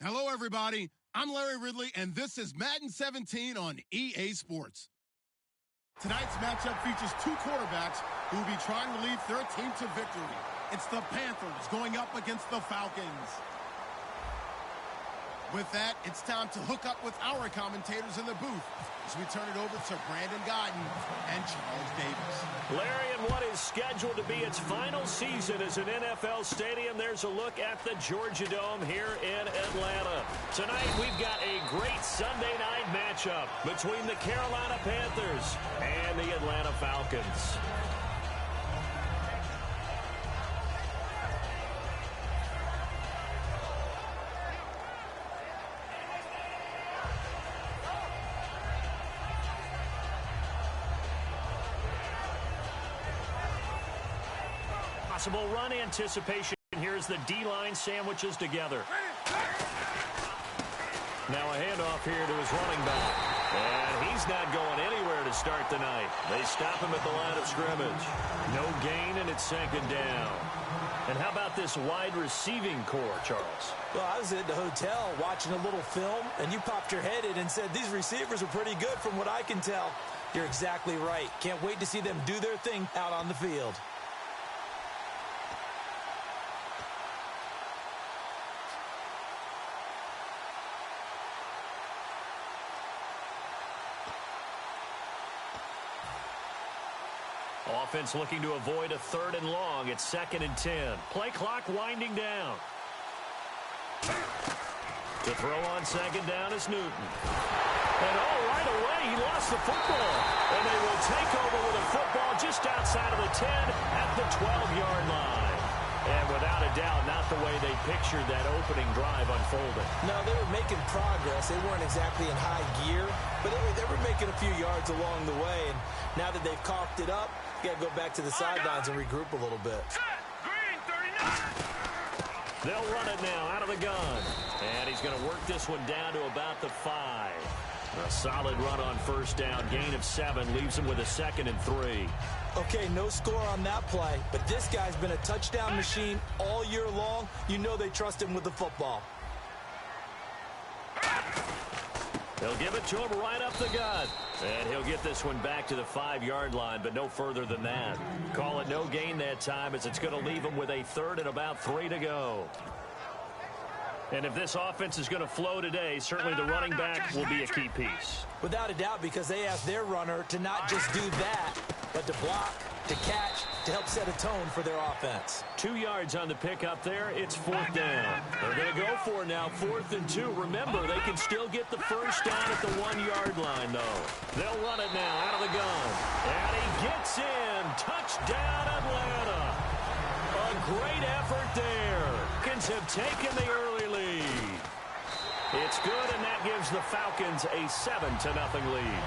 Hello, everybody. I'm Larry Ridley, and this is Madden 17 on EA Sports. Tonight's matchup features two quarterbacks who will be trying to lead their team to victory. It's the Panthers going up against the Falcons. With that, it's time to hook up with our commentators in the booth as we turn it over to Brandon Godden and Charles Davis. Larry, in what is scheduled to be its final season as an NFL stadium, there's a look at the Georgia Dome here in Atlanta. Tonight, we've got a great Sunday night matchup between the Carolina Panthers and the Atlanta Falcons. Possible run anticipation. Here's the D-line sandwiches together. Now a handoff here to his running back. And he's not going anywhere to start the night. They stop him at the line of scrimmage. No gain, and it's second down. And how about this wide receiving core, Charles? Well, I was at the hotel watching a little film, and you popped your head in and said these receivers are pretty good from what I can tell. You're exactly right. Can't wait to see them do their thing out on the field. Offense looking to avoid a 3rd and long. It's 2nd and 10. Play clock winding down. To throw on 2nd down is Newton. And right away, he lost the football. And they will take over with a football just outside of the 10 at the 12-yard line. And without a doubt, not the way they pictured that opening drive unfolding. No, they were making progress. They weren't exactly in high gear, but they were making a few yards along the way. And now that they've caulked it up, you got to go back to the sidelines and regroup a little bit. They'll run it now out of the gun. And he's going to work this one down to about the 5. A solid run on 1st down. Gain of 7 leaves him with a 2nd and 3. Okay, no score on that play, but this guy's been a touchdown machine all year long. You know they trust him with the football. They'll give it to him right up the gut. And he'll get this one back to the 5-yard line, but no further than that. Call it no gain that time, as it's going to leave him with a 3rd and about 3 to go. And if this offense is going to flow today, certainly the running back will be a key piece. Without a doubt, because they asked their runner to not just do that, but to block, to catch, to help set a tone for their offense. 2 yards on the pickup there. It's 4th down. They're going to go for it now, 4th and 2. Remember, they can still get the 1st down at the 1-yard line, though. They'll run it now out of the gun. And he gets in. Touchdown, Atlanta. A great effort there. Falcons have taken the early lead. It's good, and that gives the Falcons a 7-0 lead.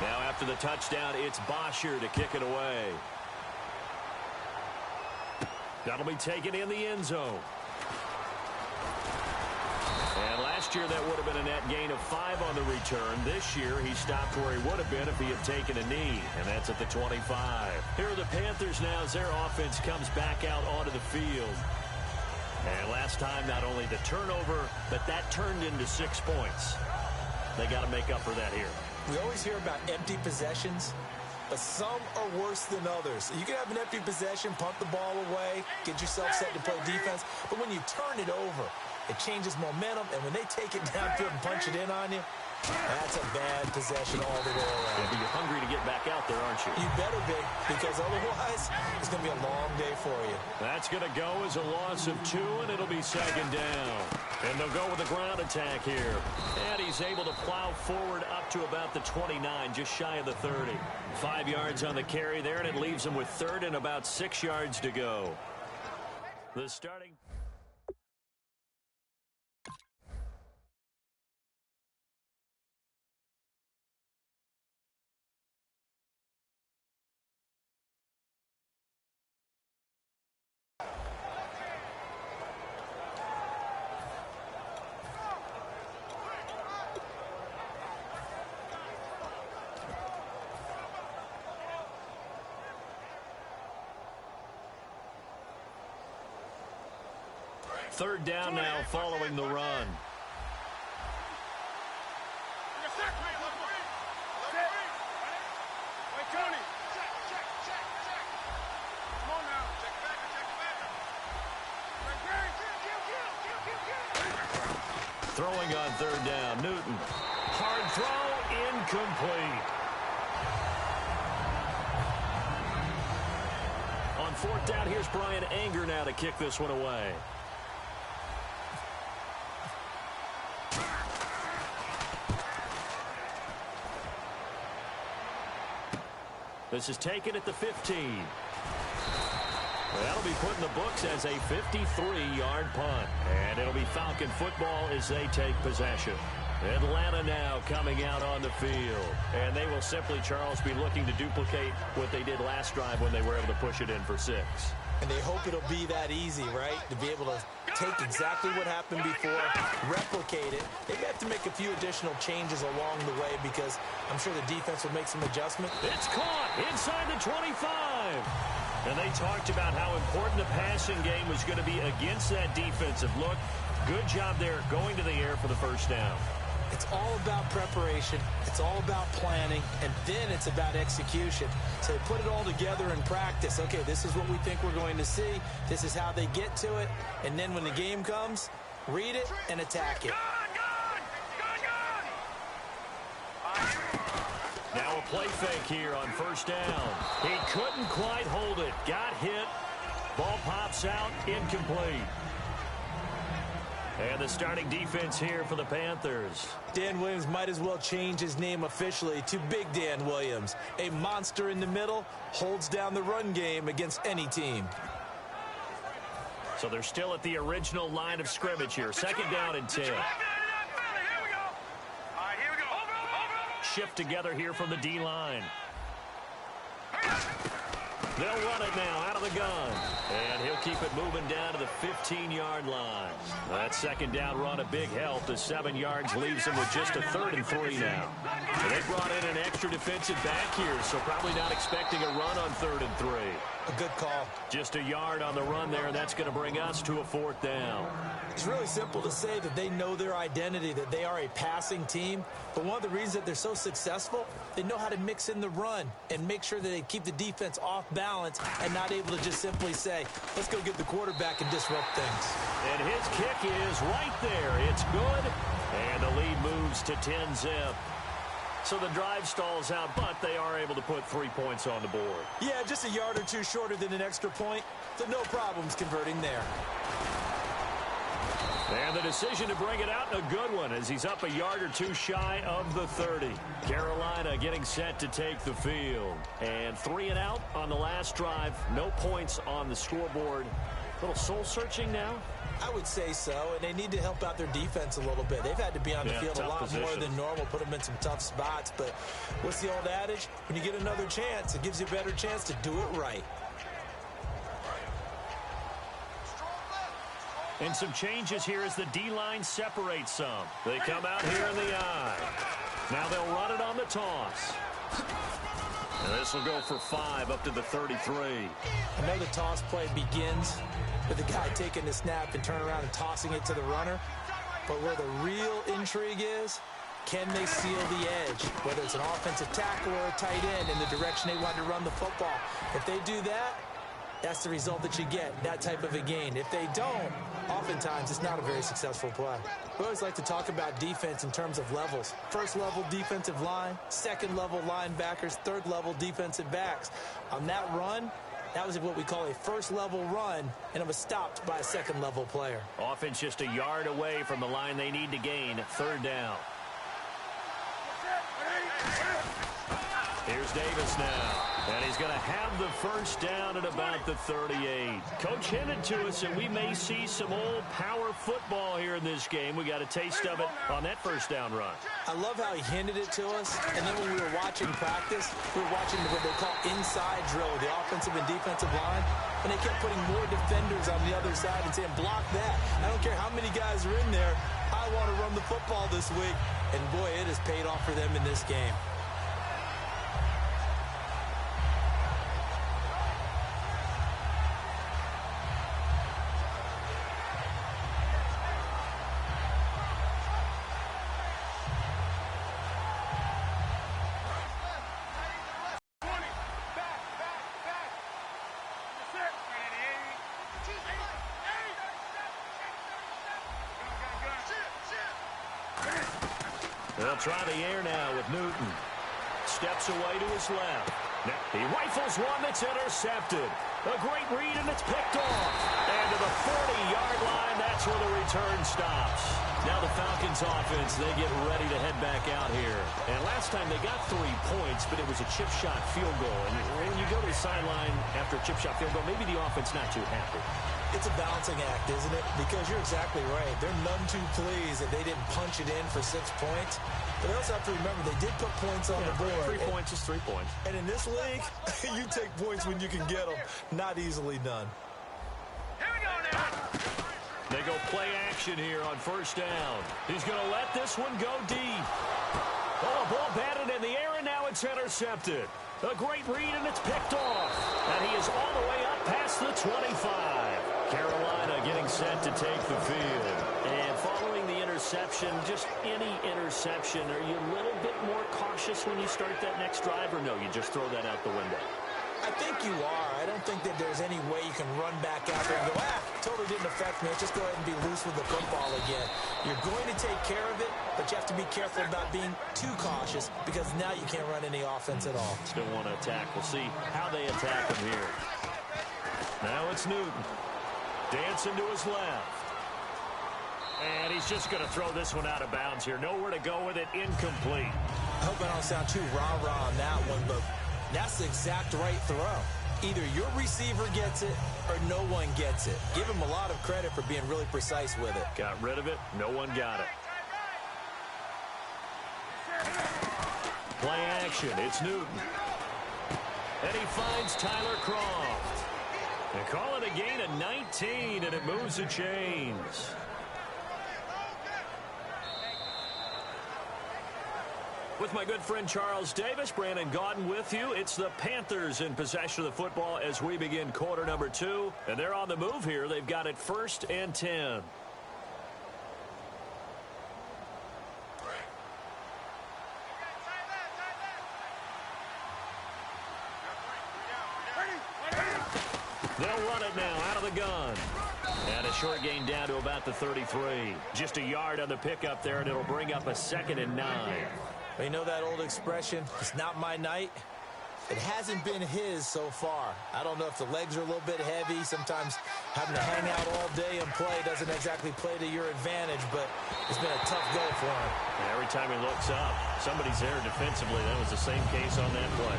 Now after the touchdown, it's Bosher to kick it away. That'll be taken in the end zone. And last year that would have been a net gain of 5 on the return. This year he stopped where he would have been if he had taken a knee, and that's at the 25. Here are the Panthers now as their offense comes back out onto the field. And last time, not only the turnover, but that turned into 6 points. They got to make up for that here. We always hear about empty possessions, but some are worse than others. You can have an empty possession, punt the ball away, get yourself set to play defense, but when you turn it over, it changes momentum, and when they take it downfield and punch it in on you, that's a bad possession all the way around. Yeah, but you're hungry to get back out there, aren't you? You better be, because otherwise, it's going to be a long day for you. That's going to go as a loss of 2, and it'll be 2nd down. And they'll go with a ground attack here. And he's able to plow forward up to about the 29, just shy of the 30. 5 yards on the carry there, and it leaves him with 3rd and about 6 yards to go. The starting... Third down now following the run. Throwing on third down, Newton. Hard throw, incomplete. On fourth down, here's Brian Anger now to kick this one away. This is taken at the 15. That'll be put in the books as a 53-yard punt. And it'll be Falcon football as they take possession. Atlanta now coming out on the field. And they will simply, Charles, be looking to duplicate what they did last drive when they were able to push it in for 6. And they hope it'll be that easy, right? To be able to take exactly what happened before, replicate it. They have to make a few additional changes along the way because I'm sure the defense will make some adjustment. It's caught inside the 25. And they talked about how important the passing game was going to be against that defensive look. Good job there going to the air for the first down. It's all about preparation. It's all about planning. And then it's about execution. So they put it all together in practice. Okay, this is what we think we're going to see. This is how they get to it. And then when the game comes, read it and attack it. Now a play fake here on first down. He couldn't quite hold it. Got hit. Ball pops out. Incomplete. And the starting defense here for the Panthers. Dan Williams might as well change his name officially to Big Dan Williams. A monster in the middle, holds down the run game against any team. So they're still at the original line of scrimmage here. Second down and 10. Shift together here from the D-line. They'll run it now out of the gun. And he'll keep it moving down to the 15-yard line. That second down run a big help. The 7 yards leaves them with just a 3rd and 3 now. And they brought in an extra defensive back here, so probably not expecting a run on 3rd and 3. A good call. Just a yard on the run there. That's going to bring us to a 4th down. It's really simple to say that they know their identity, that they are a passing team. But one of the reasons that they're so successful, they know how to mix in the run and make sure that they keep the defense off balance and not able to just simply say, let's go get the quarterback and disrupt things. And his kick is right there. It's good. And the lead moves to 10-zip. So the drive stalls out, but they are able to put 3 points on the board. Yeah, just a yard or two shorter than an extra point, so no problems converting there. And the decision to bring it out, a good one, as he's up a yard or two shy of the 30. Carolina getting set to take the field. And 3 and out on the last drive. No points on the scoreboard. A little soul-searching now? I would say so, and they need to help out their defense a little bit. They've had to be on the field a lot more than normal, put them in some tough spots. But what's the old adage? When you get another chance, it gives you a better chance to do it right. And some changes here as the D-line separates some. They come out here in the eye. Now they'll run it on the toss. And this will go for 5 up to the 33. I know the toss play begins with the guy taking the snap and turning around and tossing it to the runner. But where the real intrigue is, can they seal the edge? Whether it's an offensive tackle or a tight end in the direction they want to run the football. If they do that, that's the result that you get, that type of a gain. If they don't, oftentimes it's not a very successful play. We always like to talk about defense in terms of levels. First level defensive line, second level linebackers, third level defensive backs. On that run, that was what we call a first level run, and it was stopped by a second level player. Offense just a yard away from the line they need to gain. 3rd down. Here's Davis now. And he's going to have the first down at about the 38. Coach hinted to us that we may see some old power football here in this game. We got a taste of it on that first down run. I love how he hinted it to us. And then when we were watching practice, we were watching what they call inside drill, the offensive and defensive line. And they kept putting more defenders on the other side and saying, block that. I don't care how many guys are in there. I want to run the football this week. And, boy, it has paid off for them in this game. They'll try the air now with Newton. Steps away to his left. Now he rifles one that's intercepted. A great read, and it's picked off. And to the 40-yard line, that's where the return stops. Now the Falcons offense, they get ready to head back out here. And last time they got 3 points, but it was a chip shot field goal. And when you go to the sideline after a chip shot field goal, maybe the offense not too happy. It's a balancing act, isn't it? Because you're exactly right. They're none too pleased that they didn't punch it in for 6 points. But they also have to remember they did put points on the board. 3 points is 3 points. And in this league, you take points when you can get them. Not easily done. Here we go now. They go play action here on first down. He's going to let this one go deep. Oh, a ball batted in the air, and now it's intercepted. A great read, and it's picked off. And he is all the way up past the 25. Carolina getting set to take the field. And following the interception, just any interception, are you a little bit more cautious when you start that next drive, or no, you just throw that out the window? I think you are. I don't think that there's any way you can run back out there and go, totally didn't affect me. Let's just go ahead and be loose with the football again. You're going to take care of it, but you have to be careful about being too cautious because now you can't run any offense at all. Still want to attack. We'll see how they attack him here. Now it's Newton. Dancing to his left. And he's just going to throw this one out of bounds here. Nowhere to go with it. Incomplete. I hope I don't sound too rah-rah on that one, but that's the exact right throw. Either your receiver gets it or no one gets it. Give him a lot of credit for being really precise with it. Got rid of it. No one got it. Play action. It's Newton. And he finds Tyler Croft. They call it a gain of 19, and it moves the chains. With my good friend Charles Davis, Brandon Gaudin with you. It's the Panthers in possession of the football as we begin quarter number 2. And they're on the move here. They've got it 1st and 10. They'll run it now out of the gun. And a short gain down to about the 33. Just a yard on the pickup there, and it'll bring up a 2nd and 9. Well, you know that old expression, it's not my night? It hasn't been his so far. I don't know if the legs are a little bit heavy. Sometimes having to hang out all day and play doesn't exactly play to your advantage, but it's been a tough go for him. And every time he looks up, somebody's there defensively. That was the same case on that play.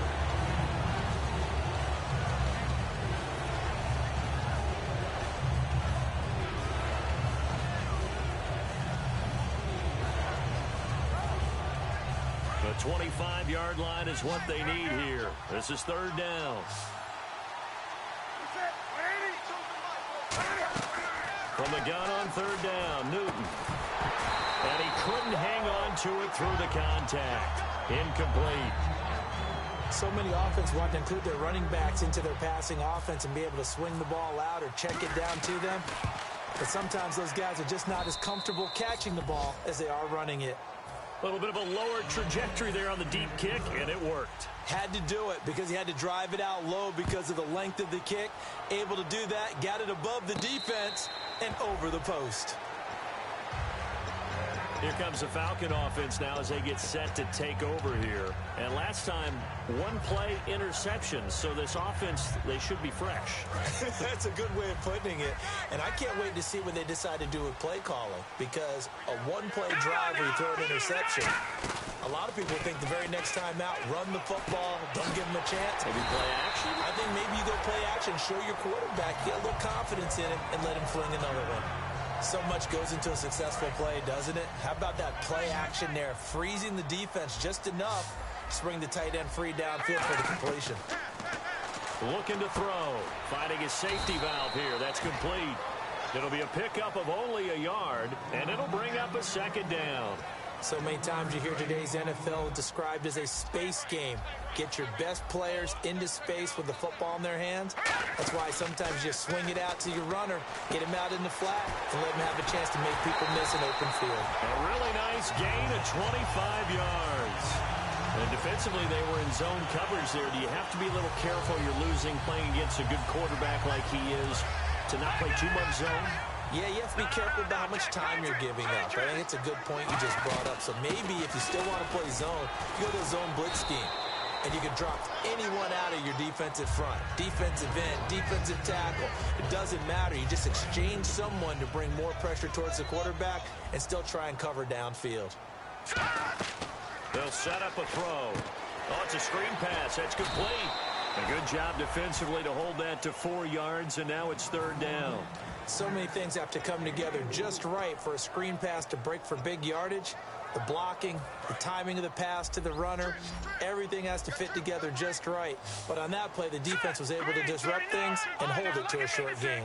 The 25-yard line is what they need here. This is 3rd down. From the gun on 3rd down, Newton. And he couldn't hang on to it through the contact. Incomplete. So many offenses want to include their running backs into their passing offense and be able to swing the ball out or check it down to them. But sometimes those guys are just not as comfortable catching the ball as they are running it. A little bit of a lower trajectory there on the deep kick, and it worked. Had to do it because he had to drive it out low because of the length of the kick. Able to do that, got it above the defense and over the post. Here comes the Falcon offense now as they get set to take over here. And last time, 1-play interception. So this offense, they should be fresh. That's a good way of putting it. And I can't wait to see what they decide to do with play calling. Because a 1-play drive where you throw an interception, a lot of people think the very next time out, run the football, don't give them a chance. Maybe play action? I think maybe you go play action, show your quarterback, get a little confidence in him, and let him fling another one. So much goes into a successful play, doesn't it? How about that play action there? Freezing the defense just enough to bring the tight end free downfield for the completion. Looking to throw. Finding his safety valve here. That's complete. It'll be a pickup of only a yard, and it'll bring up a 2nd down. So many times you hear today's NFL described as a space game. Get your best players into space with the football in their hands. That's why sometimes you swing it out to your runner, get him out in the flat, and let him have a chance to make people miss an open field. A really nice gain of 25 yards. And defensively, they were in zone coverage there. Do you have to be a little careful? You're losing playing against a good quarterback like he is to not play too much zone? Yeah, you have to be careful about how much time you're giving up. I think it's a good point you just brought up. So maybe if you still want to play zone, you go to a zone blitz scheme. And you can drop anyone out of your defensive front. Defensive end, defensive tackle. It doesn't matter. You just exchange someone to bring more pressure towards the quarterback and still try and cover downfield. They'll set up a throw. Oh, it's a screen pass. That's complete. A good job defensively to hold that to 4 yards, and now it's 3rd down. So many things have to come together just right for a screen pass to break for big yardage. The blocking, the timing of the pass to the runner, everything has to fit together just right. But on that play, the defense was able to disrupt things and hold it to a short gain.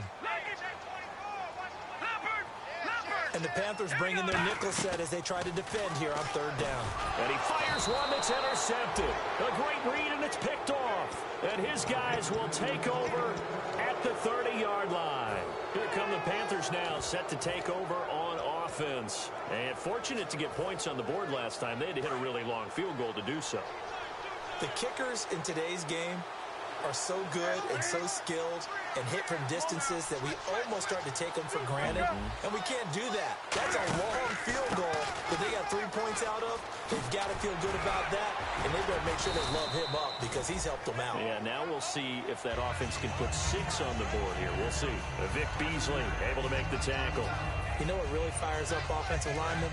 And the Panthers bring in their nickel set as they try to defend here on 3rd down. And he fires one that's intercepted. A great read, and it's picked off. And his guys will take over at the 30-yard line. Here come the Panthers now, set to take over on offense. And fortunate to get points on the board last time. They had to hit a really long field goal to do so. The kickers in today's game are so good and so skilled and hit from distances that we almost start to take them for granted. And we can't do that. That's a long field goal that they got 3 points out of. They've got to feel good about that, and they better make sure they love him up because he's helped them out. Yeah, now we'll see if that offense can put 6 on the board here. We'll see. Vic Beasley able to make the tackle. You know what really fires up offensive linemen?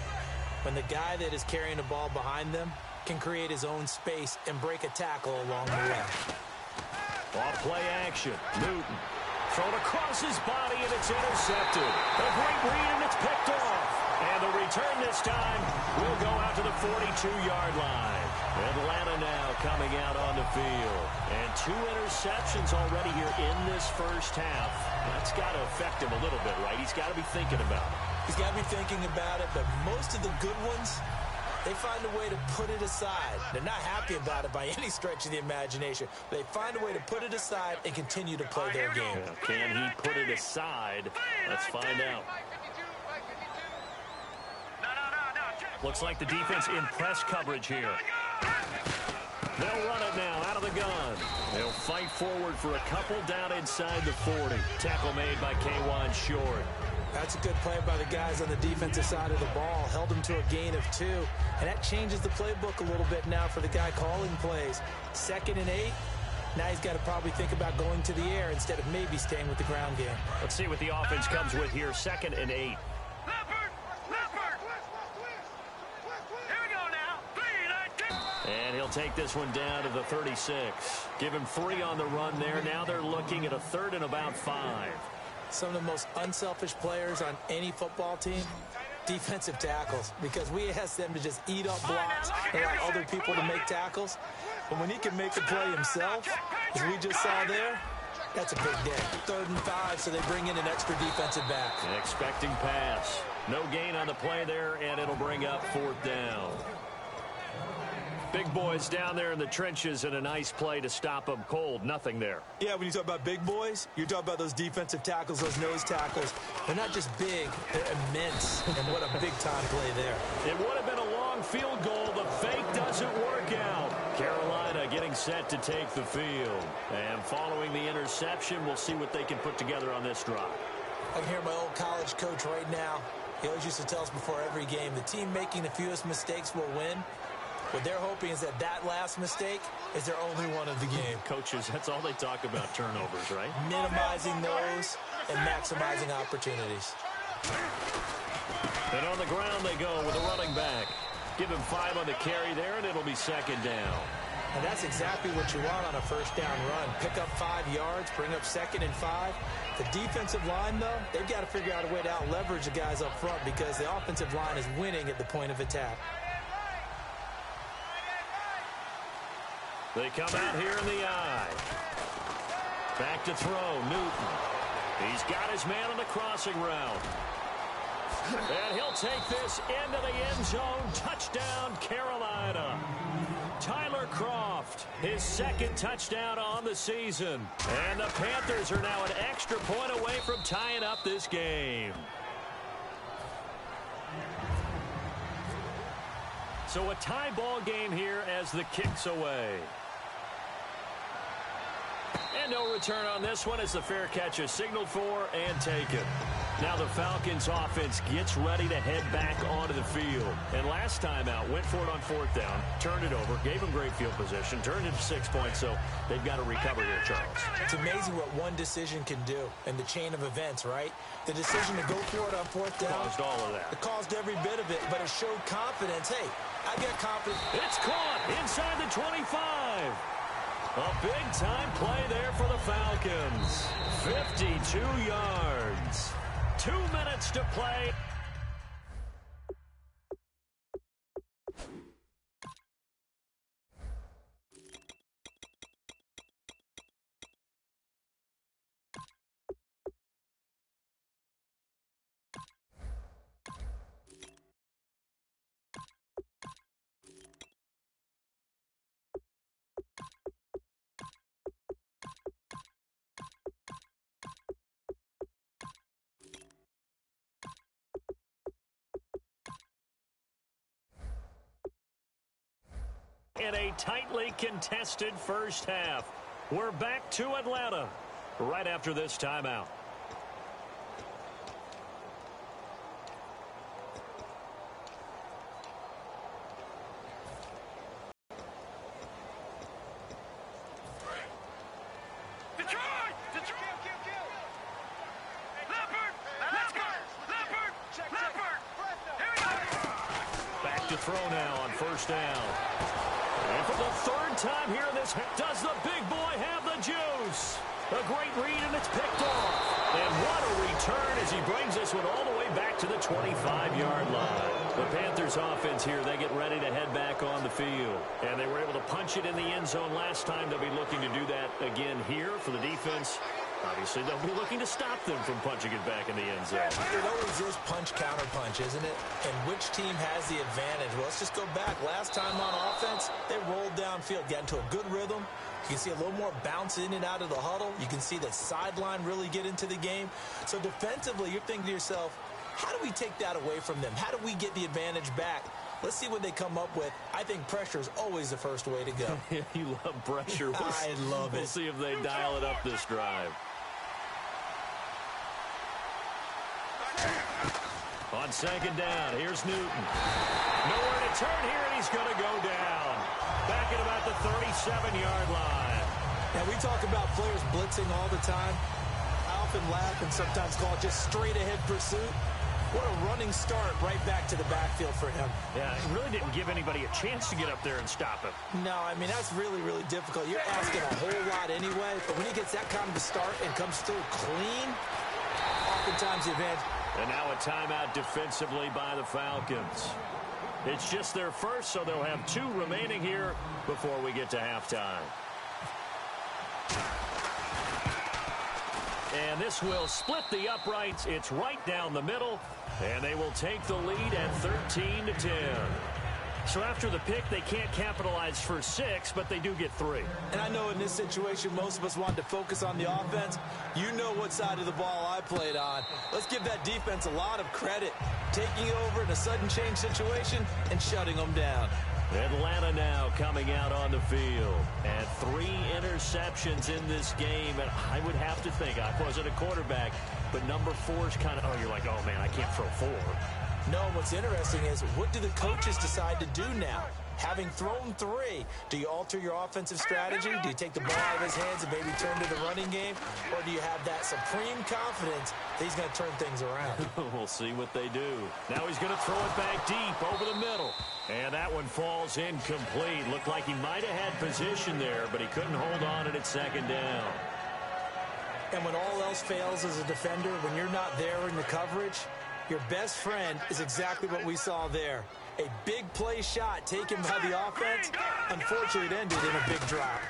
When the guy that is carrying the ball behind them can create his own space and break a tackle along the way. Off play action. Newton. Thrown across his body, and it's intercepted. A great read, and it's picked off. And the return this time will go out to the 42-yard line. Atlanta now coming out on the field. And 2 interceptions already here in this first half. That's got to affect him a little bit, right? He's got to be thinking about it. He's got to be thinking about it, but most of the good ones, they find a way to put it aside. They're not happy about it by any stretch of the imagination. They find a way to put it aside and continue to play their game. Yeah, can he put it aside? Let's find out. Looks like the defense in press coverage here. They'll run it now out of the gun. They'll fight forward for a couple down inside the 40. Tackle made by K'Wan Short. That's a good play by the guys on the defensive side of the ball. Held them to a gain of 2. And that changes the playbook a little bit now for the guy calling plays. 2nd and 8. Now he's got to probably think about going to the air instead of maybe staying with the ground game. Let's see what the offense comes with here. 2nd and 8. And he'll take this one down to the 36. Give him 3 on the run there. Now they're looking at a 3rd and about 5. Some of the most unselfish players on any football team, defensive tackles, because we ask them to just eat up blocks and allow other people to make tackles. But when he can make the play himself, as we just saw there, that's a big day. 3rd and 5, so they bring in an extra defensive back. An expecting pass. No gain on the play there, and it'll bring up 4th down. Big boys down there in the trenches, and a nice play to stop them cold. Nothing there. Yeah, when you talk about big boys, you're talking about those defensive tackles, those nose tackles. They're not just big, they're immense. And what a big-time play there. It would have been a long field goal. The fake doesn't work out. Carolina getting set to take the field. And following the interception, we'll see what they can put together on this drive. I can hear my old college coach right now. He always used to tell us before every game, the team making the fewest mistakes will win. What they're hoping is that last mistake is their only one of the game. Coaches, that's all they talk about, turnovers, right? Minimizing those and maximizing opportunities. And on the ground they go with a running back. Give him 5 on the carry there, and it'll be 2nd down. And that's exactly what you want on a 1st down run. Pick up 5 yards, bring up 2nd and 5. The defensive line, though, they've got to figure out a way to out-leverage the guys up front because the offensive line is winning at the point of attack. They come out here in the eye. Back to throw, Newton. He's got his man on the crossing route. And he'll take this into the end zone. Touchdown, Carolina. Tyler Kroft, his 2nd touchdown on the season. And the Panthers are now an extra point away from tying up this game. So a tie ball game here as the kick's away. And no return on this one as the fair catch is signaled for and taken. Now the Falcons offense gets ready to head back onto the field. And last time out, went for it on 4th down, turned it over, gave them great field position, turned it to 6 points, so they've got to recover here, Charles. It's amazing what one decision can do in the chain of events, right? The decision to go for it on 4th down. Caused all of that. It caused every bit of it, but it showed confidence. Hey, I got confidence. It's caught inside the 25. A big-time play there for the Falcons. 52 yards. 2 minutes to play. In a tightly contested first half. We're back to Atlanta right after this timeout. Back to throw now on 1st down. And for the 3rd time here in this, does the big boy have the juice? A great read, and it's picked off. And what a return as he brings this one all the way back to the 25-yard line. The Panthers offense here, they get ready to head back on the field. And they were able to punch it in the end zone last time. They'll be looking to do that again here for the defense. Obviously, they'll be looking to stop them from punching it back in the end zone. It always is punch-counter-punch, isn't it? And which team has the advantage? Well, let's just go back. Last time on offense, they rolled downfield, got into a good rhythm. You can see a little more bounce in and out of the huddle. You can see the sideline really get into the game. So defensively, you're thinking to yourself, how do we take that away from them? How do we get the advantage back? Let's see what they come up with. I think pressure is always the first way to go. You love pressure. I love it. We'll see if they dial it up this drive. On 2nd down, here's Newton. Nowhere to turn here, and he's going to go down. Back at about the 37-yard line. Now, we talk about players blitzing all the time. I often laugh and sometimes call it just straight-ahead pursuit. What a running start right back to the backfield for him. Yeah, it really didn't give anybody a chance to get up there and stop him. No, I mean, that's really, really difficult. You're asking a whole lot anyway, but when he gets that kind of a start and comes through clean, oftentimes the advantage. And now a timeout defensively by the Falcons. It's just their first, so they'll have 2 remaining here before we get to halftime. And this will split the uprights. It's right down the middle, and they will take the lead at 13-10. So after the pick, they can't capitalize for 6, but they do get 3. And I know in this situation, most of us wanted to focus on the offense. You know what side of the ball I played on. Let's give that defense a lot of credit. Taking over in a sudden change situation and shutting them down. Atlanta now coming out on the field. And 3 interceptions in this game. And I would have to think, I wasn't a quarterback, but number 4 is kind of, oh, you're like, oh, man, I can't throw 4. No, what's interesting is, what do the coaches decide to do now? Having thrown 3, do you alter your offensive strategy? Do you take the ball out of his hands and maybe turn to the running game? Or do you have that supreme confidence that he's going to turn things around? We'll see what they do. Now he's going to throw it back deep over the middle. And that one falls incomplete. Looked like he might have had position there, but he couldn't hold on at 2nd down. And when all else fails as a defender, when you're not there in the coverage, your best friend is exactly what we saw there. A big play shot taken by the offense. Unfortunately, it ended in a big drop.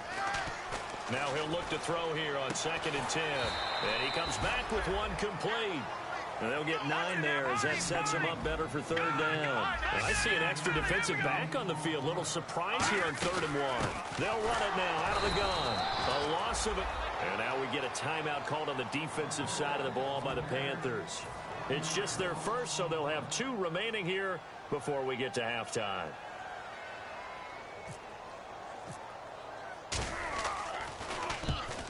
Now he'll look to throw here on 2nd and 10. And he comes back with 1 complete. And they'll get 9 there as that sets him up better for 3rd down. And I see an extra defensive back on the field. Little surprise here on 3rd and 1. They'll run it now out of the gun. A loss of it. And now we get a timeout called on the defensive side of the ball by the Panthers. It's just their first, so they'll have 2 remaining here before we get to halftime.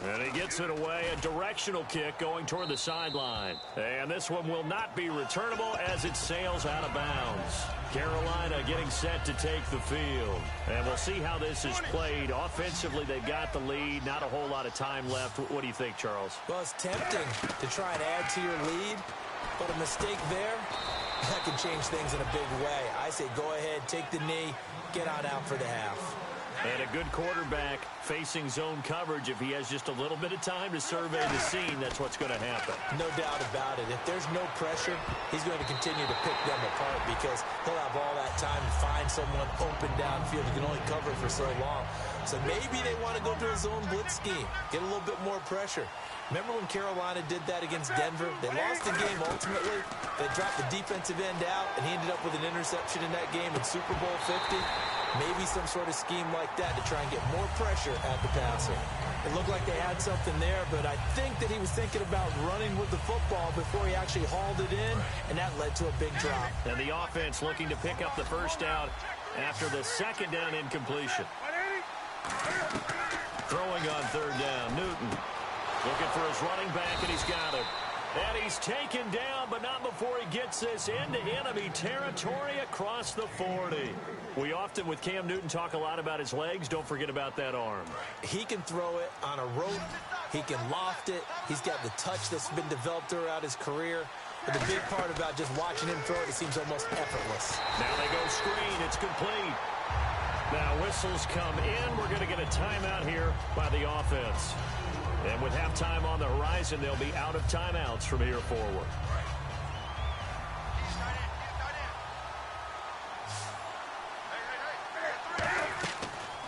And he gets it away, a directional kick going toward the sideline. And this one will not be returnable as it sails out of bounds. Carolina getting set to take the field. And we'll see how this is played. Offensively, they've got the lead. Not a whole lot of time left. What do you think, Charles? Well, it's tempting to try and add to your lead, but a mistake there, that can change things in a big way. I say go ahead, take the knee, get on out for the half. And a good quarterback facing zone coverage. If he has just a little bit of time to survey the scene, that's what's going to happen. No doubt about it. If there's no pressure, he's going to continue to pick them apart because he'll have all that time to find someone open downfield. He can only cover for so long. So maybe they want to go to a zone blitz scheme, get a little bit more pressure. Remember when Carolina did that against Denver? They lost the game ultimately. They dropped the defensive end out, and he ended up with an interception in that game in Super Bowl 50. Maybe some sort of scheme like that to try and get more pressure at the passer. It looked like they had something there, but I think that he was thinking about running with the football before he actually hauled it in, and that led to a big drop. And the offense looking to pick up the first down after the second down incompletion. Throwing on third down, Newton. Looking for his running back, and he's got it. And he's taken down, but not before he gets this into enemy territory across the 40. We often, with Cam Newton, talk a lot about his legs. Don't forget about that arm. He can throw it on a rope. He can loft it. He's got the touch that's been developed throughout his career. But the big part about just watching him throw it seems almost effortless. Now they go screen. It's complete. Now whistles come in. We're going to get a timeout here by the offense. And with halftime on the horizon, they'll be out of timeouts from here forward.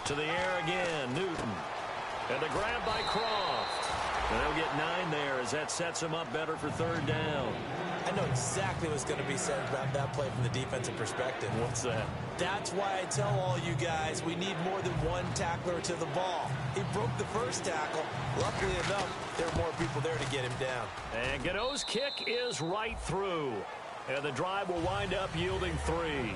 To the air again, Newton. And the grab by Croft. And they'll get 9 there as that sets them up better for third down. I know exactly what's going to be said about that play from the defensive perspective. What's that? That's why I tell all you guys we need more than one tackler to the ball. He broke the first tackle. Luckily enough, there are more people there to get him down. And Gano's kick is right through. And the drive will wind up yielding 3.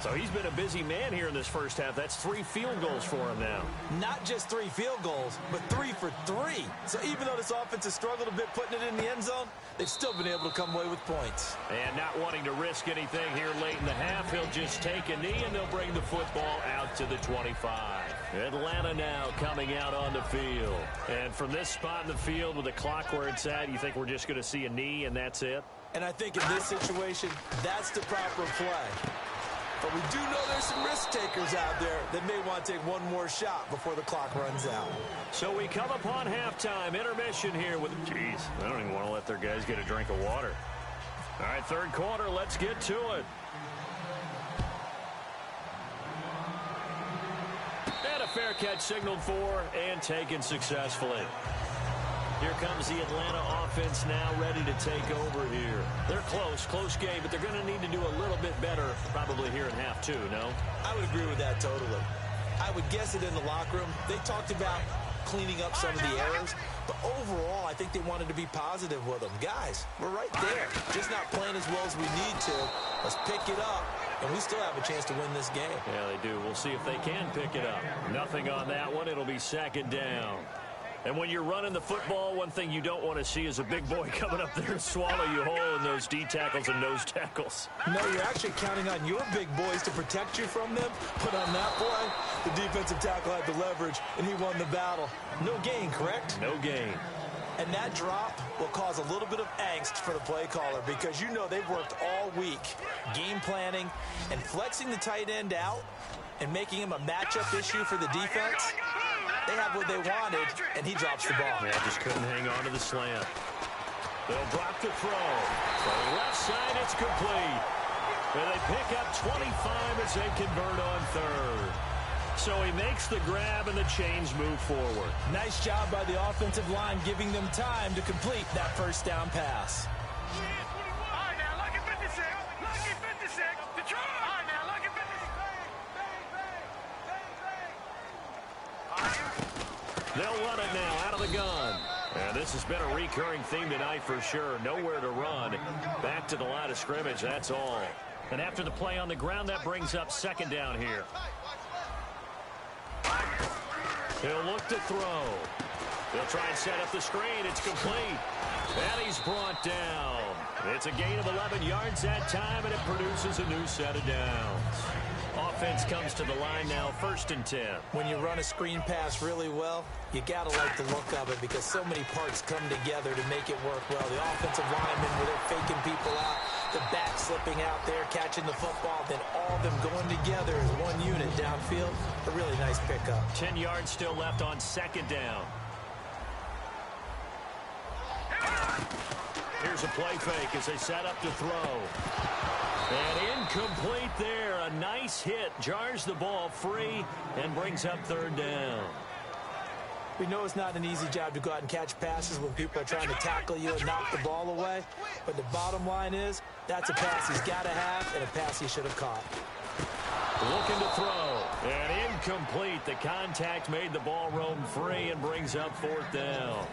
So he's been a busy man here in this first half. That's 3 field goals for him now. Not just 3 field goals, but 3 for 3. So even though this offense has struggled a bit putting it in the end zone, they've still been able to come away with points. And not wanting to risk anything here late in the half, he'll just take a knee and they'll bring the football out to the 25. Atlanta now coming out on the field. And from this spot in the field with the clock where it's at, you think we're just going to see a knee and that's it? And I think in this situation, that's the proper play. But we do know there's some risk takers out there that may want to take one more shot before the clock runs out. So we come upon halftime, intermission here with, geez, I don't even want to let their guys get a drink of water. All right, third quarter, let's get to it. And a fair catch signaled for and taken successfully. Here comes the Atlanta offense now ready to take over here. They're close game, but they're going to need to do a little bit better probably here in half 2, no? I would agree with that totally. I would guess it in the locker room. They talked about cleaning up some of the errors, but overall, I think they wanted to be positive with them. Guys, we're right there. Just not playing as well as we need to. Let's pick it up, and we still have a chance to win this game. Yeah, they do. We'll see if they can pick it up. Nothing on that one. It'll be second down. And when you're running the football, one thing you don't want to see is a big boy coming up there and swallow you whole in those D tackles and nose tackles. No, you're actually counting on your big boys to protect you from them. But on that play, the defensive tackle had the leverage, and he won the battle. No gain, correct? No gain. And that drop will cause a little bit of angst for the play caller because you know they've worked all week game planning and flexing the tight end out and making him a matchup issue for the defense. They have what they wanted, and he drops the ball. Yeah, just couldn't hang on to the slant. They'll drop the throw. For the left side, it's complete. And they pick up 25 as they convert on third. So he makes the grab, and the chains move forward. Nice job by the offensive line giving them time to complete that first down pass. All right, now, lucky 56. Lucky 56. Detroit. All right, now, lucky 56. They'll run it now out of the gun. And this has been a recurring theme tonight for sure. Nowhere to run. Back to the line of scrimmage, that's all. And after the play on the ground, that brings up second down here. He'll look to throw. They'll try and set up the screen. It's complete. And he's brought down. It's a gain of 11 yards that time, and it produces a new set of downs. Offense comes to the line now, 1st and 10. When you run a screen pass really well, you got to like the look of it because so many parts come together to make it work well. The offensive linemen, where they're faking people out, the back slipping out there, catching the football, then all of them going together as one unit downfield. A really nice pickup. 10 yards still left on 2nd down. Here's a play fake as they set up to throw. And incomplete there. A nice hit. Jars the ball free and brings up 3rd down. We know it's not an easy job to go out and catch passes when people are trying to tackle you and knock the ball away. But the bottom line is, that's a pass he's got to have and a pass he should have caught. Looking to throw. And incomplete. The contact made the ball roam free and brings up 4th down.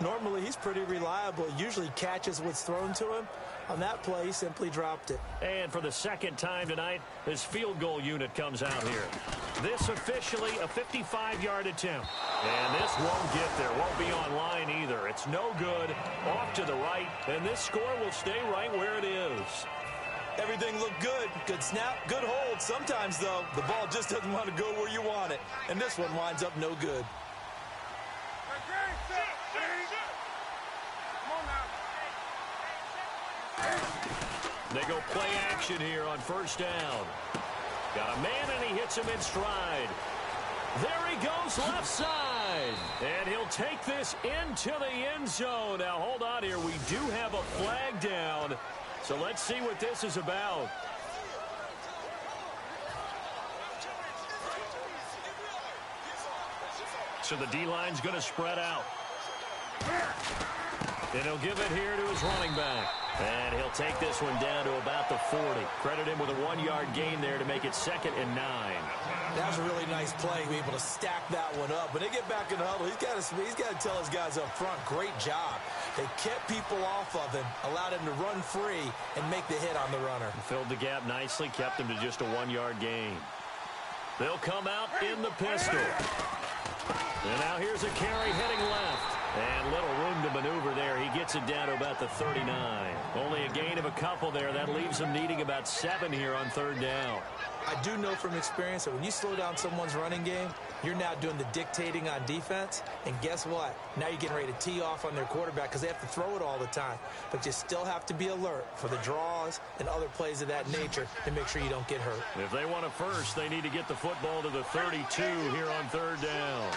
Normally, he's pretty reliable. Usually catches what's thrown to him. On that play, he simply dropped it. And for the 2nd time tonight, his field goal unit comes out here. This officially a 55-yard attempt. And this won't get there. Won't be on line either. It's no good. Off to the right. And this score will stay right where it is. Everything looked good. Good snap, good hold. Sometimes, though, the ball just doesn't want to go where you want it. And this one winds up no good. They go play action here on 1st down. Got a man, and he hits him in stride. There he goes left side. And he'll take this into the end zone. Now, hold on here. We do have a flag down. So let's see what this is about. So the D-line's going to spread out. And he'll give it here to his running back. And he'll take this one down to about the 40. Credit him with a 1-yard gain there to make it 2nd and 9. That was a really nice play, be able to stack that one up. When they get back in the huddle, he's got to tell his guys up front, great job. They kept people off of him, allowed him to run free, and make the hit on the runner. Filled the gap nicely, kept him to just a 1-yard gain. They'll come out in the pistol. And now here's a carry heading left. And little room to maneuver there. He gets it down to about the 39. Only a gain of a couple there. That leaves him needing about 7 here on 3rd down. I do know from experience that when you slow down someone's running game, you're now doing the dictating on defense. And guess what? Now you're getting ready to tee off on their quarterback because they have to throw it all the time. But you still have to be alert for the draws and other plays of that nature to make sure you don't get hurt. If they want a first, they need to get the football to the 32 here on 3rd down.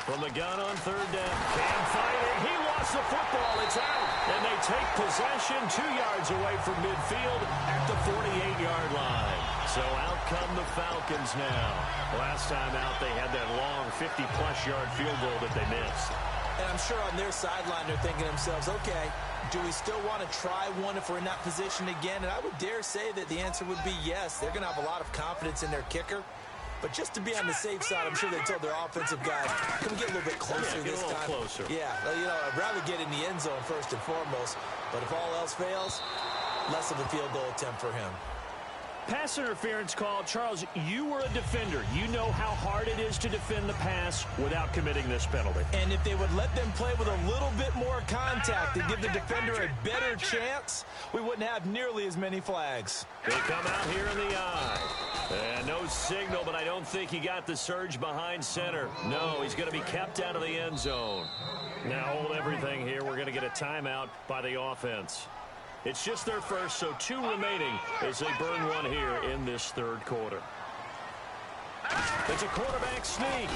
From the gun on 3rd down. Cam fighting. He lost the football. It's out. And they take possession 2 yards away from midfield at the 48-yard line. So out come the Falcons now. Last time out, they had that long 50-plus yard field goal that they missed. And I'm sure on their sideline, they're thinking to themselves, okay, do we still want to try one if we're in that position again? And I would dare say that the answer would be yes. They're going to have a lot of confidence in their kicker. But just to be on the safe side, I'm sure they told their offensive guys, can we get a little bit closer this time? Closer. Yeah, you know, I'd rather get in the end zone first and foremost. But if all else fails, less of a field goal attempt for him. Pass interference call. Charles, you were a defender. You know how hard it is to defend the pass without committing this penalty. And if they would let them play with a little bit more contact and give the defender a better chance, we wouldn't have nearly as many flags. They come out here in the eye. And no signal, but I don't think he got the surge behind center. No, he's going to be kept out of the end zone. Now hold everything here. We're going to get a timeout by the offense. It's just their first, so 2 remaining as they burn one here in this 3rd quarter. It's a quarterback sneak,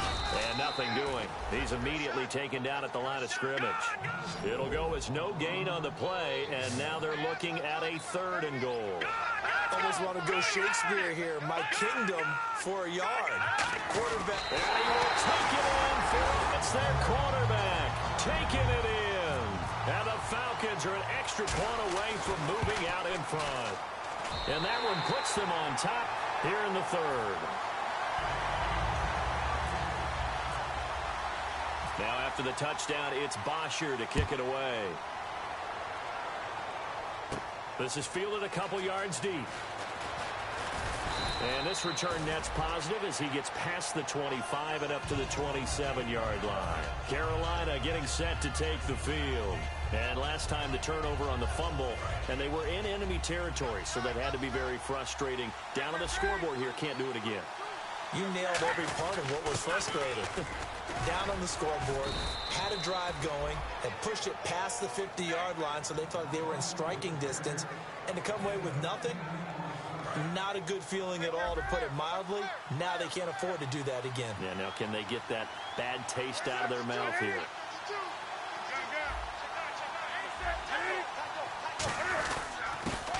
and nothing doing. He's immediately taken down at the line of scrimmage. It'll go as no gain on the play, and now they're looking at a 3rd and goal. Almost want to go Shakespeare here. My kingdom for a yard. Quarterback. And he will take it in for it's their quarterback. Taking it in. And the Falcons are an extra point away from moving out in front. And that one puts them on top here in the 3rd. Now after the touchdown, it's Bosher to kick it away. This is fielded a couple yards deep. And this return net's positive as he gets past the 25 and up to the 27-yard line. Carolina getting set to take the field. And last time the turnover on the fumble, and they were in enemy territory, so that had to be very frustrating. Down on the scoreboard here, can't do it again. You nailed every part of what was frustrating. Down on the scoreboard, had a drive going, and pushed it past the 50-yard line, so they felt like they were in striking distance. And to come away with nothing, not a good feeling at all, to put it mildly. Now they can't afford to do that again. Yeah, now can they get that bad taste out of their mouth here?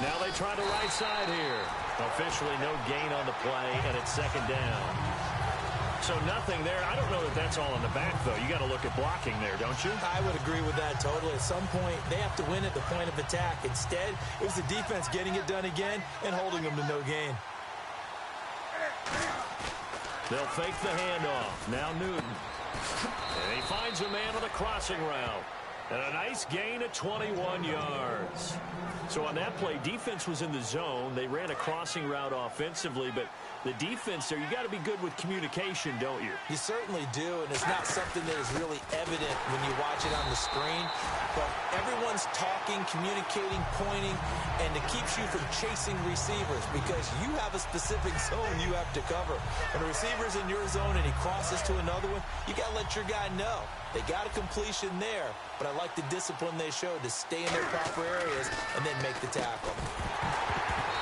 Now they try the right side here. Officially no gain on the play, and it's second down. So nothing there. I don't know that that's all in the back, though. You got to look at blocking there, don't you? I would agree with that totally. At some point, they have to win at the point of attack. Instead, it was the defense getting it done again and holding them to no gain. They'll fake the handoff. Now Newton. And he finds a man on the crossing route. And a nice gain of 21 yards. So on that play, defense was in the zone. They ran a crossing route offensively, but the defense there, you got to be good with communication, don't you? You certainly do, and it's not something that is really evident when you watch it on the screen. But everyone's talking, communicating, pointing, and it keeps you from chasing receivers because you have a specific zone you have to cover. When a receiver's in your zone and he crosses to another one, you got to let your guy know. They got a completion there, but I like the discipline they showed to stay in their proper areas and then make the tackle.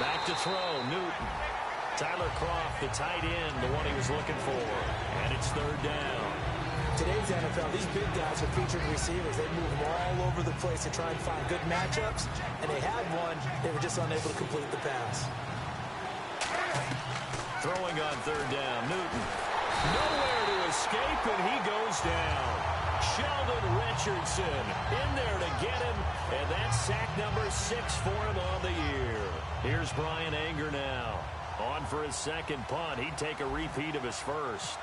Back to throw, Newton. Tyler Kroft, the tight end, the one he was looking for. And it's third down. Today's NFL, these big guys are featured receivers. They move them all over the place to try and find good matchups, and they had one. They were just unable to complete the pass. Throwing on third down, Newton. Nowhere to escape, and he goes down. Sheldon Richardson in there to get him, and that's sack number 6 for him on the year. Here's Brian Anger now. On for his second punt. He'd take a repeat of his first.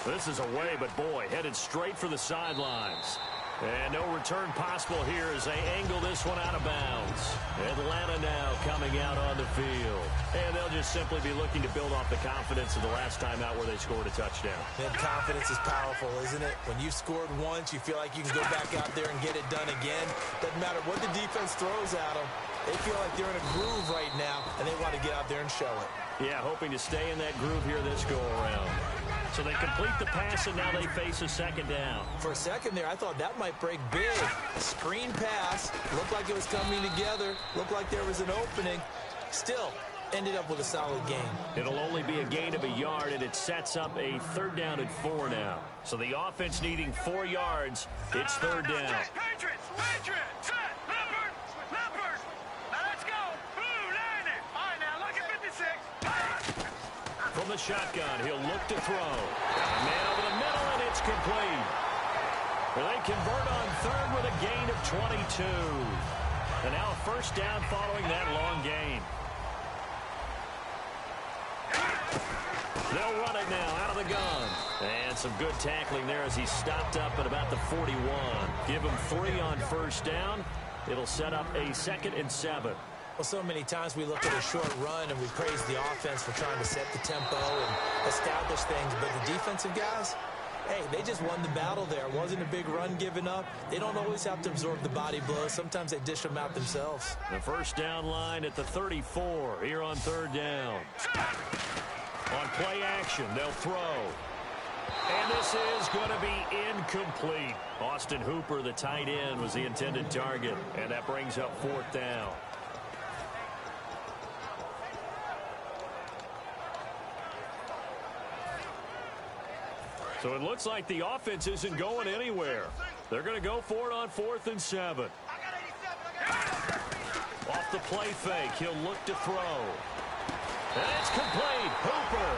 This is away, but boy, headed straight for the sidelines. And no return possible here as they angle this one out of bounds. Atlanta now coming out on the field. And they'll just simply be looking to build off the confidence of the last time out where they scored a touchdown. And confidence is powerful, isn't it? When you've scored once, you feel like you can go back out there and get it done again. Doesn't matter what the defense throws at them. They feel like they're in a groove right now, and they want to get out there and show it. Yeah, hoping to stay in that groove here this go-around. So they complete the pass, and now they face a second down. For a second there, I thought that might break big. Screen pass. Looked like it was coming together. Looked like there was an opening. Still, ended up with a solid gain. It'll only be a gain of a yard, and it sets up a third down and 4 now. So the offense needing 4 yards. It's third down. Patriots! Patriots! Set! Leopard! Leopard! Now let's go! Blue, landing! All right, now look at 56. From the shotgun, he'll look to throw. Got a man over the middle, and it's complete. They convert on third with a gain of 22. And now a first down following that long gain. They'll run it now out of the gun. And some good tackling there as he stopped up at about the 41. Give him 3 on first down. It'll set up a 2nd and 7. Well, so many times we look at a short run and we praise the offense for trying to set the tempo and establish things. But the defensive guys, hey, they just won the battle there. It wasn't a big run given up. They don't always have to absorb the body blows. Sometimes they dish them out themselves. The first down line at the 34 here on third down. On play action, they'll throw. And this is going to be incomplete. Austin Hooper, the tight end, was the intended target. And that brings up 4th down. So it looks like the offense isn't going anywhere. They're going to go for it on 4th and 7. Off the play fake, he'll look to throw. And it's complete. Hooper.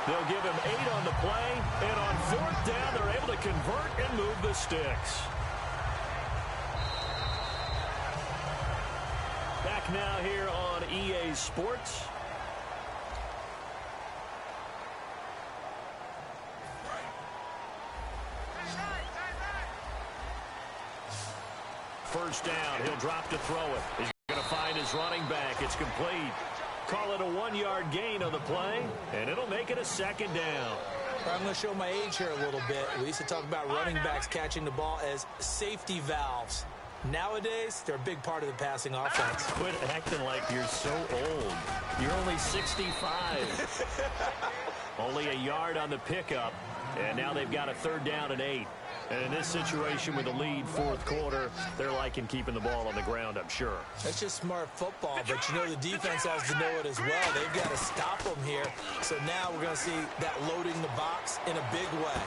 They'll give him 8 on the play. And on 4th down, they're able to convert and move the sticks. Back now here on EA Sports. First down, he'll drop to throw it. He's going to find his running back. It's complete. Call it a 1-yard gain on the play, and it'll make it a second down. I'm going to show my age here a little bit. We used to talk about running backs catching the ball as safety valves. Nowadays, they're a big part of the passing offense. Quit acting like you're so old. You're only 65. Only a yard on the pickup, and now they've got a 3rd down and 8. And in this situation with a lead 4th quarter, they're liking keeping the ball on the ground, I'm sure. That's just smart football, but you know the defense has to know it as well. They've got to stop them here. So now we're going to see that loading the box in a big way.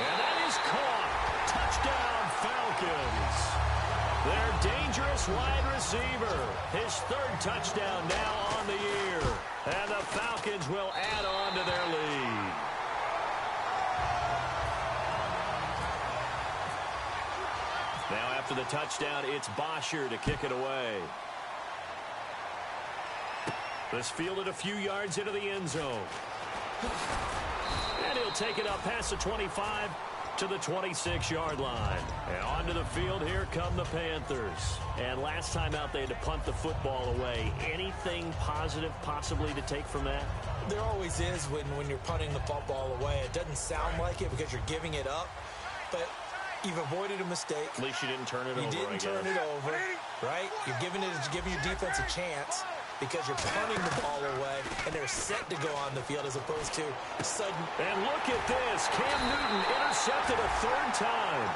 And that is caught. Touchdown, Falcons. Their dangerous wide receiver. His 3rd touchdown now on the year. And the Falcons will add on to their lead. Now after the touchdown, it's Bosher to kick it away. This fielded a few yards into the end zone. And he'll take it up past the 25 to the 26-yard line. And onto the field, here come the Panthers. And last time out, they had to punt the football away. Anything positive possibly to take from that? There always is when you're punting the football away. It doesn't sound like it because you're giving it up, but you've avoided a mistake. At least you didn't turn it over, You didn't turn it over, right? You're giving your defense a chance because you're punting the ball away, and they're set to go on the field as opposed to sudden. And look at this. Cam Newton intercepted a 3rd time.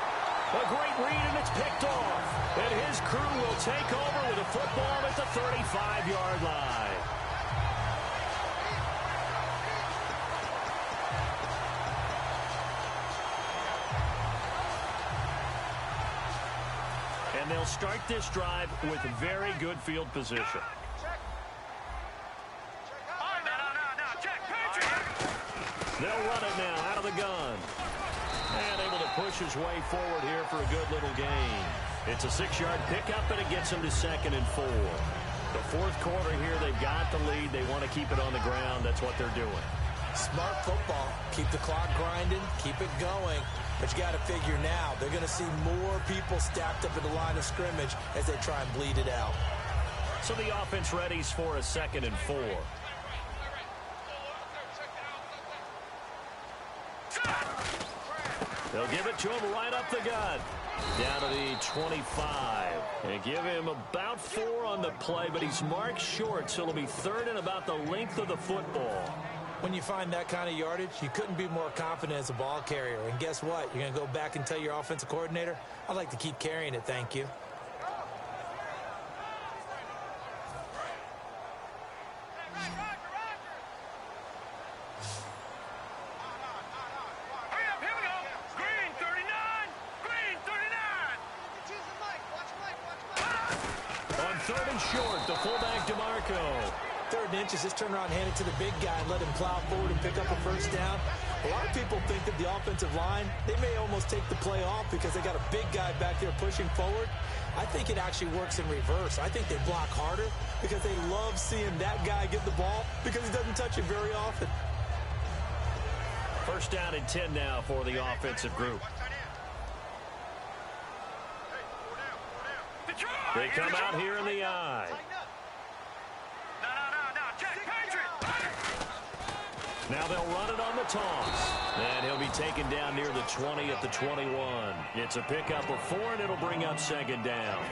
A great read, and it's picked off. And his crew will take over with a football at the 35-yard line. And they'll start this drive with very good field position. They'll run it now out of the gun. And able to push his way forward here for a good little gain. It's a 6-yard pickup, and it gets him to 2nd and 4. The 4th quarter here, they've got the lead. They want to keep it on the ground. That's what they're doing. Smart football. Keep the clock grinding. Keep it going. But you got to figure now, they're going to see more people stacked up at the line of scrimmage as they try and bleed it out. So the offense readies for a 2nd and 4. They'll give it to him right up the gut. Down to the 25. And give him about 4 on the play, but he's marked short, so it'll be 3rd and about the length of the football. When you find that kind of yardage, you couldn't be more confident as a ball carrier. And guess what? You're going to go back and tell your offensive coordinator, I'd like to keep carrying it, thank you. Short, the fullback DeMarco. 3rd and inches, just turn around and hand it to the big guy and let him plow forward and pick up a 1st down. A lot of people think that the offensive line, they may almost take the play off because they got a big guy back there pushing forward. I think it actually works in reverse. I think they block harder because they love seeing that guy get the ball because he doesn't touch it very often. 1st down and 10 now for the offensive group. They come out here in the eye. Now they'll run it on the toss. And he'll be taken down near the 20 at the 21. It's a pickup of 4, and it'll bring up 2nd down.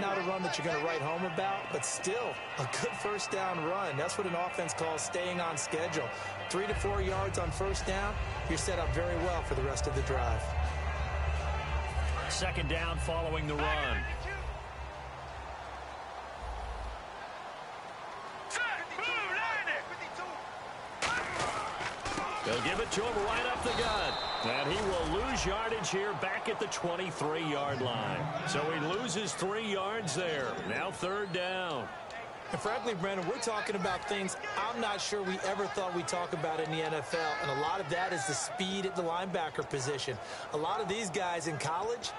Not a run that you're going to write home about, but still a good 1st down run. That's what an offense calls staying on schedule. 3 to 4 yards on 1st down, you're set up very well for the rest of the drive. 2nd down following the run. They'll give it to him right up the gut. And he will lose yardage here back at the 23-yard line. So he loses 3 yards there. Now 3rd down. And frankly, Brandon, we're talking about things I'm not sure we ever thought we'd talk about in the NFL. And a lot of that is the speed at the linebacker position. A lot of these guys in college,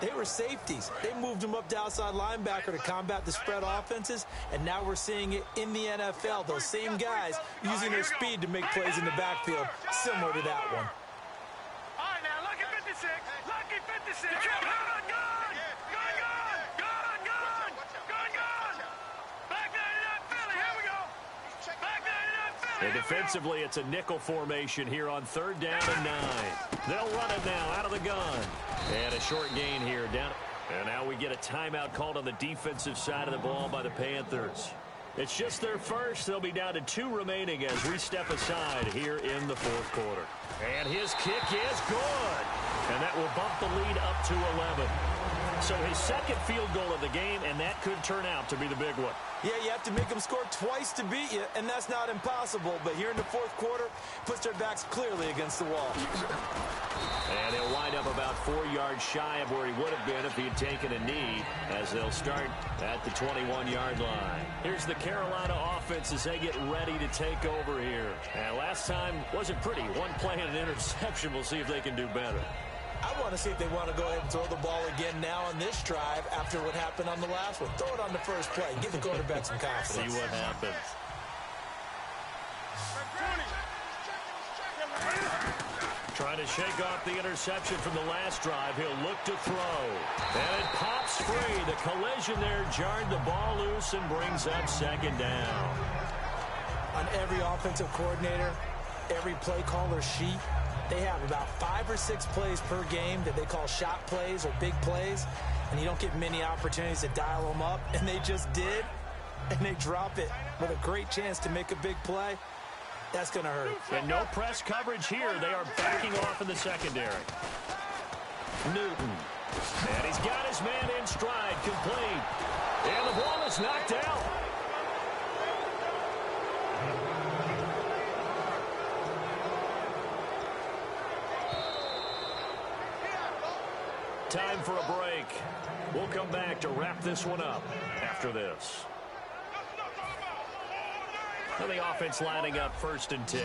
they were safeties. They moved them up to outside linebacker to combat the spread offenses, and now we're seeing it in the NFL. Those same guys using their speed to make plays in the backfield, similar to that one. All right, now, lucky 56. Lucky 56. Gun, gun, gun. Gun, gun. Gun, gun. Gun, gun. Back 99 Philly. Here we go. And defensively, it's a nickel formation here on 3rd down and 9. They'll run it now out of the gun. And a short gain here down. And now we get a timeout called on the defensive side of the ball by the Panthers. It's just their first. They'll be down to 2 remaining as we step aside here in the 4th quarter. And his kick is good. And that will bump the lead up to 11. So his second field goal of the game, and that could turn out to be the big one. Yeah, you have to make them score twice to beat you, and that's not impossible. But here in the 4th quarter, puts their backs clearly against the wall. And he'll wind up about 4 yards shy of where he would have been if he had taken a knee, as they'll start at the 21-yard line. Here's the Carolina offense as they get ready to take over here. And last time wasn't pretty. One play and an interception. We'll see if they can do better. I want to see if they want to go ahead and throw the ball again now on this drive after what happened on the last one. Throw it on the first play. Give the quarterback some confidence. See what happens. Trying to shake off the interception from the last drive. He'll look to throw. And it pops free. The collision there jarred the ball loose and brings up 2nd down. On every offensive coordinator, every play caller sheet, they have about 5 or 6 plays per game that they call shot plays or big plays, and you don't get many opportunities to dial them up, and they just did, and they drop it with a great chance to make a big play. That's going to hurt. And no press coverage here. They are backing off in the secondary. Newton. And he's got his man in stride, complete. And the ball is knocked out. Time for a break. We'll come back to wrap this one up after this. And the offense lining up 1st and 10.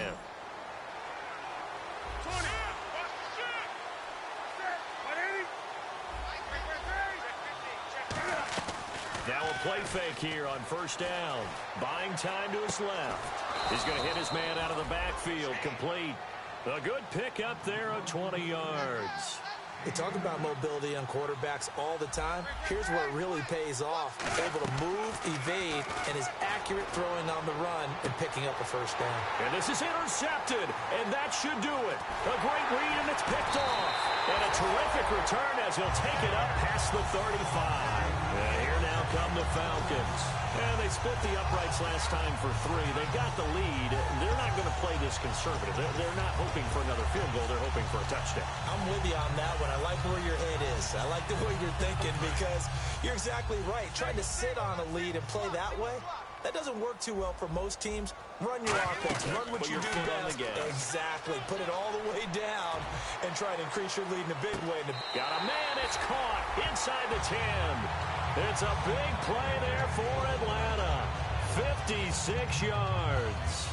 Now a play fake here on 1st down. Buying time to his left. He's going to hit his man out of the backfield. Complete. A good pick up there of 20 yards. They talk about mobility on quarterbacks all the time. Here's where it really pays off. Able to move, evade, and is accurate throwing on the run and picking up a 1st down. And this is intercepted, and that should do it. A great read, and it's picked off. And a terrific return as he'll take it up past the 35. And here now come the Falcons. And they split the uprights last time for 3. They got the lead. They're not going to play this conservative. They're not hoping for another field goal. They're hoping for a touchdown. I'm with you on that one. I like where your head is. I like the way you're thinking because you're exactly right. Trying to sit on a lead and play that way, that doesn't work too well for most teams. Run your offense. Run what you do best. Exactly. Put it all the way down and try to increase your lead in a big way. Got a man. It's caught inside the 10. It's a big play there for Atlanta. 56 yards.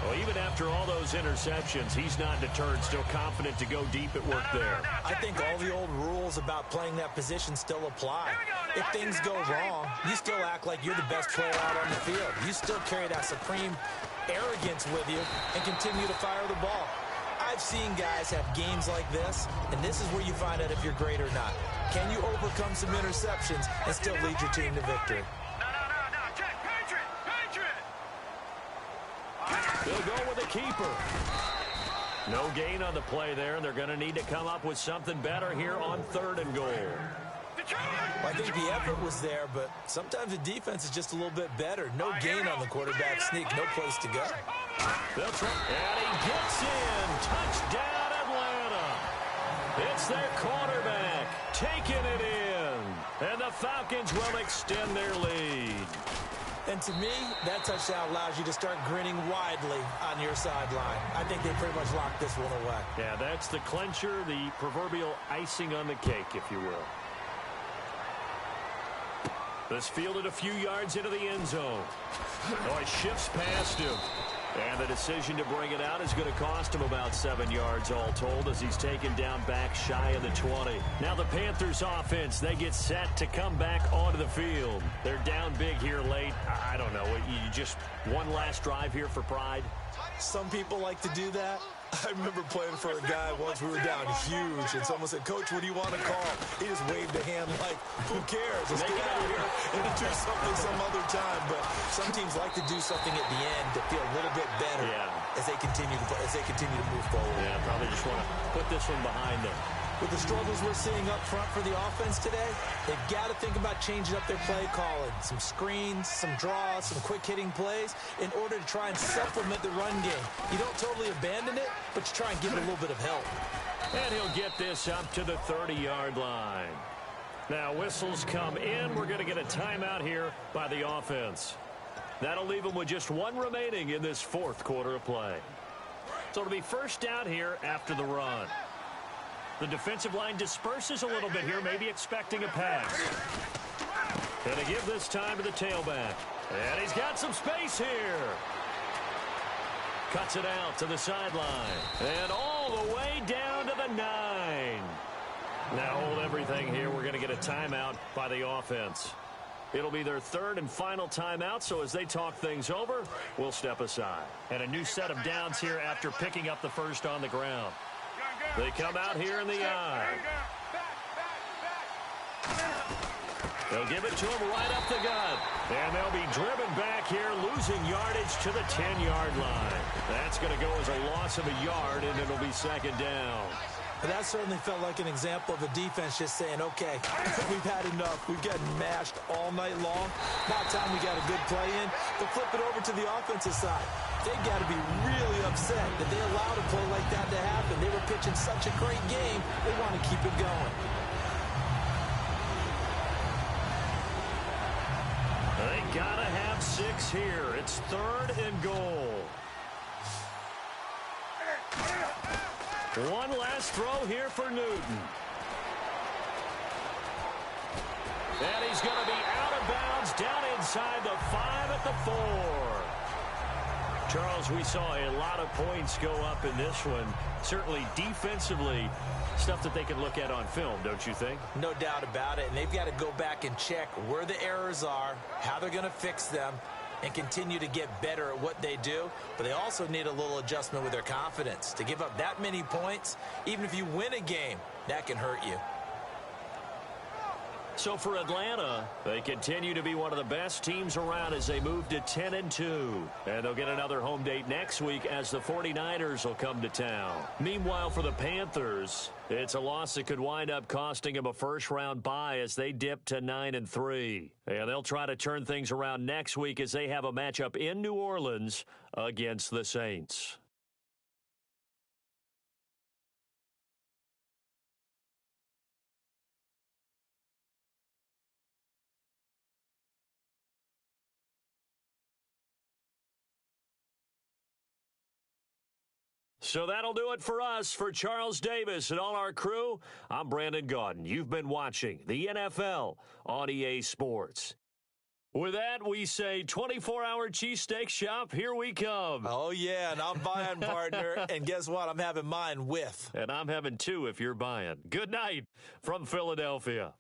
Well, even after all those interceptions, he's not deterred, still confident to go deep at work there. I think all the old rules about playing that position still apply. If things go wrong, you still act like you're the best player out on the field. You still carry that supreme arrogance with you and continue to fire the ball. I've seen guys have games like this, and this is where you find out if you're great or not. Can you overcome some interceptions and still lead your team to victory? They'll go with a keeper. No gain on the play there, and they're going to need to come up with something better here on 3rd and goal. Well, I think the effort was there, but sometimes the defense is just a little bit better. No gain on the quarterback sneak, no place to go. They'll try, and he gets in. Touchdown, Atlanta. It's their quarterback taking it in, and the Falcons will extend their lead. And to me, that touchdown allows you to start grinning widely on your sideline. I think they pretty much locked this one away. Yeah, that's the clincher, the proverbial icing on the cake, if you will. This fielded a few yards into the end zone. Oh, he shifts past him. And the decision to bring it out is going to cost him about 7 yards all told as he's taken down back shy of the 20. Now the Panthers offense, they get set to come back onto the field. They're down big here late. I don't know. You just one last drive here for pride? Some people like to do that. I remember playing for a guy once. We were down huge, and someone said, "Coach, what do you want to call?" He just waved a hand like, "Who cares? Let's get out of here and do something some other time." But some teams like to do something at the end to feel a little bit better as they continue to move forward. Yeah, probably just want to put this one behind them. With the struggles we're seeing up front for the offense today, they've got to think about changing up their play calling. Some screens, some draws, some quick-hitting plays in order to try and supplement the run game. You don't totally abandon it, but you try and give it a little bit of help. And he'll get this up to the 30-yard line. Now, whistles come in. We're going to get a timeout here by the offense. That'll leave them with just one remaining in this fourth quarter of play. So it'll be first down here after the run. The defensive line disperses a little bit here, maybe expecting a pass. And to give this time to the tailback. And he's got some space here. Cuts it out to the sideline. And all the way down to the 9. Now hold everything here. We're going to get a timeout by the offense. It'll be their third and final timeout, so as they talk things over, we'll step aside. And a new set of downs here after picking up the first on the ground. They come out here in the eye. They'll give it to him right up the gut. And they'll be driven back here, losing yardage to the 10-yard line. That's going to go as a loss of a yard, and it'll be second down. But that certainly felt like an example of a defense just saying, okay, we've had enough. We've gotten mashed all night long. About time we got a good play in. But flip it over to the offensive side. They've got to be really upset that they allowed a play like that to happen. They were pitching such a great game. They want to keep it going. They got to have 6 here. It's third and goal. One last throw here for Newton. And he's going to be out of bounds down inside the 5 at the 4. Charles, we saw a lot of points go up in this one. Certainly defensively, stuff that they can look at on film, don't you think? No doubt about it. And they've got to go back and check where the errors are, how they're going to fix them, and continue to get better at what they do. But they also need a little adjustment with their confidence. To give up that many points, even if you win a game, that can hurt you. So for Atlanta, they continue to be one of the best teams around as they move to 10-2. And they'll get another home date next week as the 49ers will come to town. Meanwhile, for the Panthers, it's a loss that could wind up costing them a first-round bye as they dip to 9-3. And they'll try to turn things around next week as they have a matchup in New Orleans against the Saints. So that'll do it for us. For Charles Davis and all our crew, I'm Brandon Gaudin. You've been watching the NFL on EA Sports. With that, we say 24-hour cheesesteak shop, here we come. Oh, yeah, and I'm buying, partner. And guess what? I'm having mine with. And I'm having 2 if you're buying. Good night from Philadelphia.